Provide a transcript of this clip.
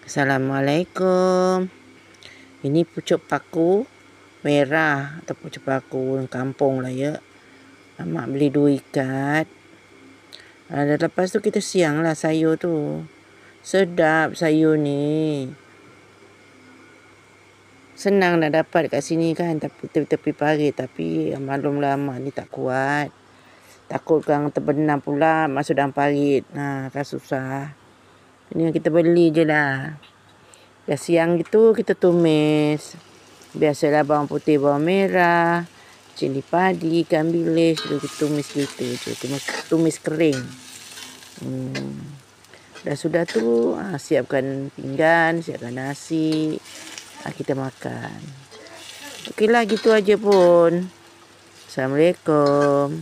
Assalamualaikum. Ini pucuk paku merah atau pucuk paku kampung lah ya. Mak beli 2 ikat. Lepas tu kita siang lah sayur tu. Sedap sayur ni. Senang nak dapat kat sini kan, tapi tepi parit, tapi maklumlah mak ni tak kuat. Takut kan terbenam pula masuk dalam parit. Kan susah. Ini yang kita beli je lah. Dah siang gitu kita tumis. Biasalah bawang putih, bawang merah, cili padi, ikan bilis. Kita tumis gitu je. Tumis kering. Dah sudah tu siapkan pinggan, siapkan nasi. Kita makan. Okeylah gitu aja pun. Assalamualaikum.